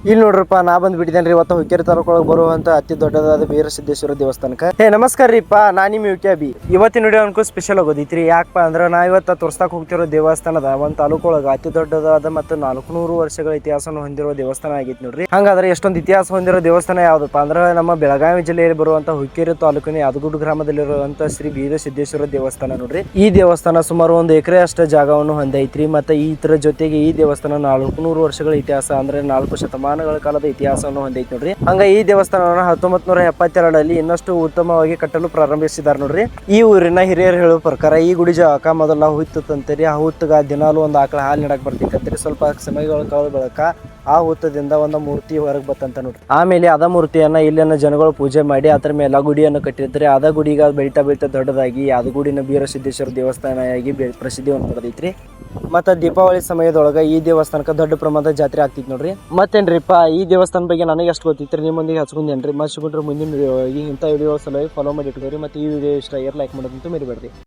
ಇಲ್ಲಿ ನೋಡ್ರಪ್ಪ ನಾ ಬಂದ್ಬಿಟ್ಟಿದ್ದೇನೆ ರೀ. ಇವತ್ತು ಹುಕ್ಕೇರಿ ತಾಲೂಕೊಳಗೆ ಬರುವಂತ ಅತಿ ದೊಡ್ಡದಾದ ವೀರಸಿದ್ದೇಶ್ವರ ದೇವಸ್ಥಾನಕ್ಕೆ. ನಮಸ್ಕಾರ ರೀಪ್ಪ, ನಾನು ನಿಮ್ಮ ಯುಕ್ಯಾಬಿ. ಇವತ್ತಿನ ವಿಡಿಯೋ ಅನ್ಕೋ ಸ್ಪೆಷಲ್ ಆಗೋದೈತ್ರಿ. ಯಾಕಪ್ಪ ಅಂದ್ರೆ ನಾ ಇವತ್ತು ತೋರ್ಸ್ತಾಕ್ ಹೋಗ್ತಿರೋ ದೇವಸ್ಥಾನದ ಒಂದು ತಾಲೂಕೊಳಗೆ ಅತಿ ದೊಡ್ಡದಾದ ಮತ್ತು 400 ವರ್ಷಗಳ ಇತಿಹಾಸವನ್ನು ಹೊಂದಿರುವ ದೇವಸ್ಥಾನ ಆಗೈತಿ ನೋಡ್ರಿ. ಹಂಗಾದ್ರೆ ಎಷ್ಟೊಂದು ಇತಿಹಾಸ ಹೊಂದಿರೋ ದೇವಸ್ಥಾನ ಯಾವ್ದಪ್ಪ ಅಂದ್ರೆ ನಮ್ಮ ಬೆಳಗಾವಿ ಜಿಲ್ಲೆಯಲ್ಲಿ ಬರುವಂತ ಹುಕ್ಕೇರಿ ತಾಲೂಕಿನ ಯಾದಗುಡ್ ಗ್ರಾಮದಲ್ಲಿರುವಂತ ಶ್ರೀ ವೀರಸಿದ್ದೇಶ್ವರ ದೇವಸ್ಥಾನ ನೋಡ್ರಿ. ಈ ದೇವಸ್ಥಾನ ಸುಮಾರು 1 ಎಕರೆ ಅಷ್ಟು ಜಾಗವನ್ನು ಹೊಂದೈತ್ರಿ. ಮತ್ತೆ ಇದರ ಜೊತೆಗೆ ಈ ದೇವಸ್ಥಾನ 400 ವರ್ಷಗಳ ಇತಿಹಾಸ ಅಂದ್ರೆ 4 ಶತಮಾನಗಳ ಕಾಲದ ಇತಿಹಾಸವನ್ನು ಹೊಂದೈತಿ ನೋಡ್ರಿ. ಹಂಗ ಈ ದೇವಸ್ಥಾನವನ್ನು 1972ರಲ್ಲಿ ಇನ್ನಷ್ಟು ಉತ್ತಮವಾಗಿ ಕಟ್ಟಲು ಪ್ರಾರಂಭಿಸಿದಾರೆ ನೋಡ್ರಿ. ಈ ಊರಿನ ಹಿರಿಯರು ಹೇಳೋ ಪ್ರಕಾರ ಈ ಗುಡಿ ಜಾಗ ಮೊದಲ ಹುತ್ತಂತರಿ. ಆ ಹುತ್ತಗ ದಿನಾಲು ಒಂದು ಆಕಳ ಹಾಲು ನೀಡಕ್ ಬರ್ತಿತ್ತಂತರಿ. ಸ್ವಲ್ಪ ಸಮಯಗಳ ಕಾಲ ಬಳಕ ಆ ಹುತ್ತದಿಂದ ಒಂದು ಮೂರ್ತಿ ಹೊರಗೆ ಬತ್ತಂತ ನೋಡ್ರಿ. ಆಮೇಲೆ ಅದ ಮೂರ್ತಿಯನ್ನ ಇಲ್ಲಿನ ಜನಗಳು ಪೂಜೆ ಮಾಡಿ ಅದರ ಮೇಲೆ ಗುಡಿಯನ್ನು ಕಟ್ಟಿರ್ತಾರೆ. ಅದ ಗುಡಿಗ ಬೆಳ್ತಾ ದೊಡ್ಡದಾಗಿ ಯಾದಗುಡಿನ ವೀರಸಿದ್ದೇಶ್ವರ ದೇವಸ್ಥಾನ ಆಗಿ ಪ್ರಸಿದ್ಧಿಯನ್ನು ಪಡೆದೈತ್ರಿ. ಮತ್ತೆ ದೀಪಾವಳಿ ಸಮಯದೊಳಗೆ ಈ ದೇವಸ್ಥಾನಕ್ಕೆ ದೊಡ್ಡ ಪ್ರಮಾಣದ ಜಾತ್ರೆ ಆಗ್ತಿತ್ತು ನೋಡ್ರಿ. ಮತ್ತೇನ್ರಿಪ್ಪ ಈ ದೇವಸ್ಥಾನ ಬಗ್ಗೆ ನನಗೆ ಎಷ್ಟು ಗೊತ್ತಿತ್ತು ನಿಮ್ಮೊಂದಿಗೆ ಹಚ್ಕೊಂಡೇನ್ರಿ. ಮಚ್ಚಿಕೊಂಡ್ರೆ ಮುಂದಿನ ವಿಡಿಯೋ ಇಂಥ ವಿಡಿಯೋ ಸಲುವಾಗಿ ಫಾಲೋ ಮಾಡಿ ಇಟ್ಕೊರಿ. ಮತ್ತೆ ಈ ವಿಡಿಯೋ ಇಷ್ಟ ಲೈಕ್ ಮಾಡೋದಂತೂ ಮರಿಬೇಡ್ರಿ.